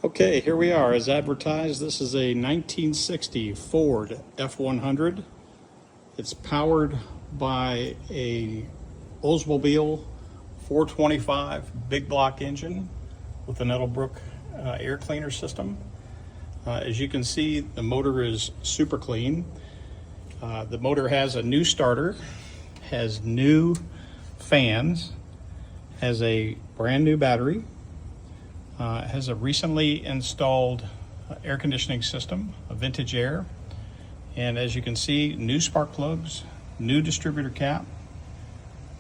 Okay, here we are as advertised. This is a 1960 Ford F-100. It's powered by a Oldsmobile 425 big block engine with an Edelbrook air cleaner system. As you can see, the motor is super clean. The motor has a new starter, has new fans, has a brand new battery, has a recently installed air conditioning system, a vintage air, and as you can see, new spark plugs, new distributor cap,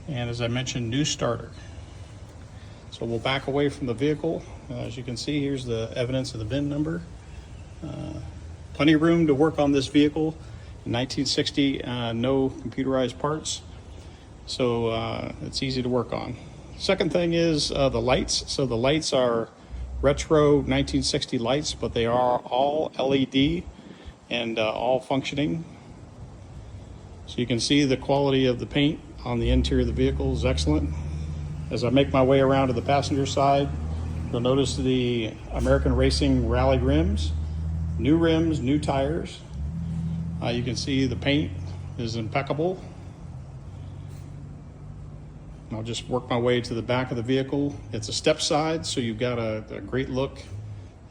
and as I mentioned, new starter. So we'll back away from the vehicle. As you can see, here's the evidence of the VIN number. Plenty of room to work on this vehicle. In 1960, no computerized parts, so it's easy to work on. Second thing is the lights. So the lights are retro 1960 lights, but they are all LED and all functioning. So you can see the quality of the paint on the interior of the vehicle is excellent. As I make my way around to the passenger side, you'll notice the American Racing Rally rims, new tires. You can see the paint is impeccable. I'll just work my way to the back of the vehicle. It's a Stepside, so you've got a great look.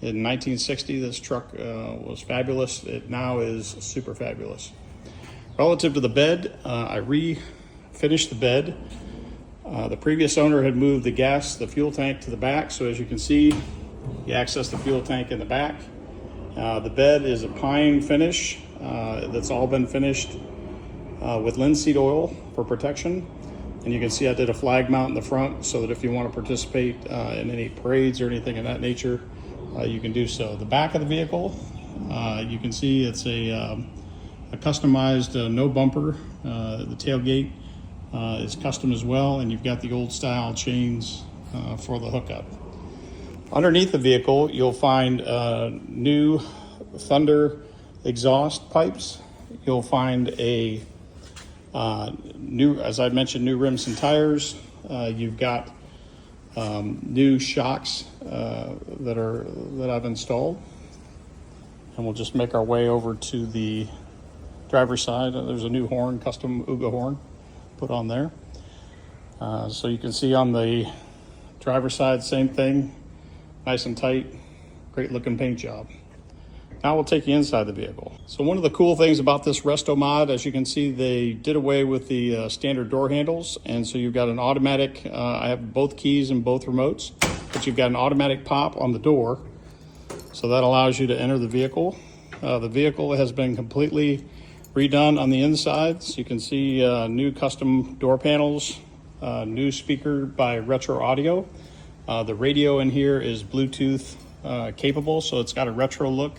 In 1960, this truck was fabulous. It now is super fabulous. Relative to the bed, I refinished the bed. The previous owner had moved the fuel tank to the back, so as you can see, you access the fuel tank in the back. The bed is a pine finish that's all been finished with linseed oil for protection. And you can see I did a flag mount in the front so that if you want to participate in any parades or anything of that nature, you can do so. The back of the vehicle, you can see it's a customized no bumper. The tailgate is custom as well, and you've got the old style chains for the hookup. Underneath the vehicle, you'll find new Thunder exhaust pipes. You'll find a as I mentioned, new rims and tires. You've got new shocks that I've installed, and we'll just make our way over to the driver's side. There's a new horn, custom Uga horn, put on there. So you can see on the driver's side, same thing, nice and tight, great looking paint job. Now we'll take you inside the vehicle. So one of the cool things about this Restomod, as you can see, they did away with the standard door handles. And so you've got an automatic, I have both keys and both remotes, but you've got an automatic pop on the door. So that allows you to enter the vehicle. The vehicle has been completely redone on the inside. So you can see new custom door panels, new speaker by Retro Audio. The radio in here is Bluetooth capable, so it's got a retro look,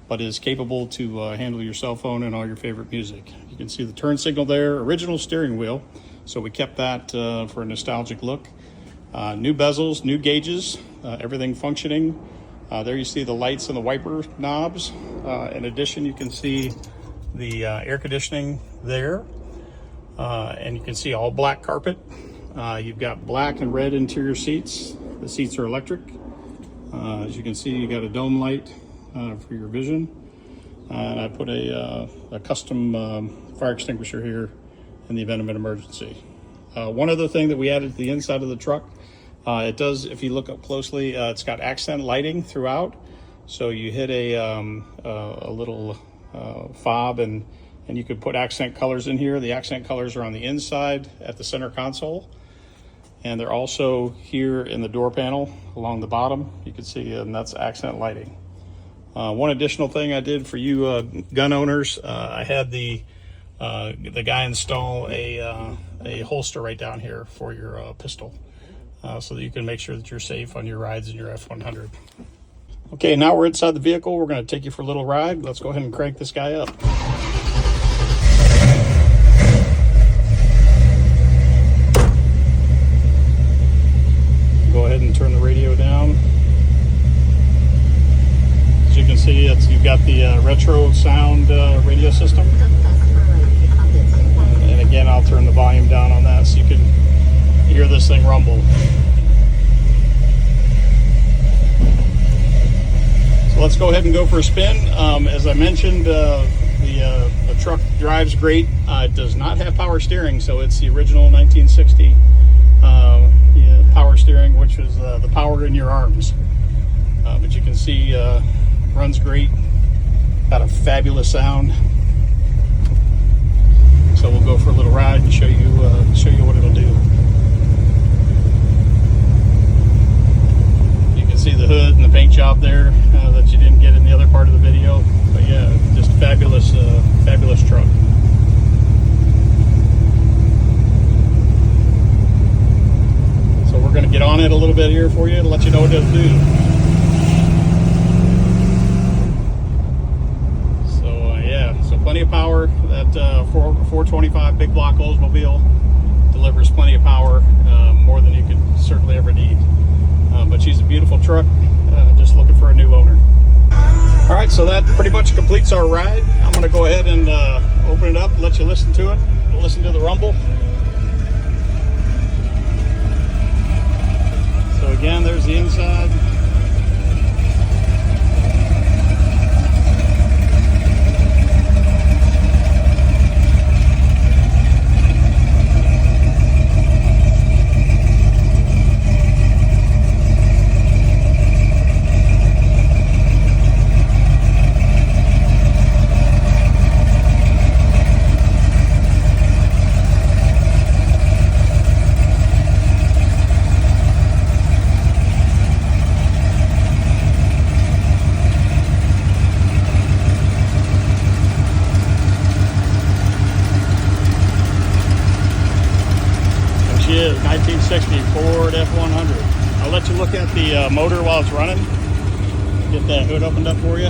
but is capable to handle your cell phone and all your favorite music. You can see the turn signal there, original steering wheel, so we kept that for a nostalgic look. New bezels, new gauges, everything functioning. There you see the lights and the wiper knobs. In addition, you can see the air conditioning there, and you can see all black carpet. You've got black and red interior seats. The seats are electric. As you can see, you got a dome light for your vision. And I put a custom fire extinguisher here in the event of an emergency. One other thing that we added to the inside of the truck, it does, if you look up closely, it's got accent lighting throughout. So you hit a little fob and you could put accent colors in here. The accent colors are on the inside at the center console. And they're also here in the door panel along the bottom. You can see, and that's accent lighting. One additional thing I did for you gun owners, I had the guy install a holster right down here for your pistol, so that you can make sure that you're safe on your rides in your F-100. Okay, now we're inside the vehicle. We're going to take you for a little ride. Let's go ahead and crank this guy up. Go ahead and turn the radio down. As you can see, you've got the retro sound radio system. And again, I'll turn the volume down on that so you can hear this thing rumble. So let's go ahead and go for a spin. As I mentioned, the truck drives great. It does not have power steering, so it's the original 1960 power steering, which is the power in your arms. But you can see runs great, got a fabulous sound. So we'll go for a little ride and show you what it'll do. You can see the hood and the paint job there that you didn't get in the other part of the video. But yeah, just fabulous, fabulous truck. So we're going to get on it a little bit here for you to let you know what it'll do. So plenty of power. That 425 big block Oldsmobile delivers plenty of power, more than you could certainly ever need. But she's a beautiful truck, just looking for a new owner. All right, so that pretty much completes our ride. I'm going to go ahead and open it up and let you listen to it. Listen to the rumble. So again, there's the inside. She is 1960 Ford F-100. I'll let you look at the motor while it's running. Get that hood opened up for you.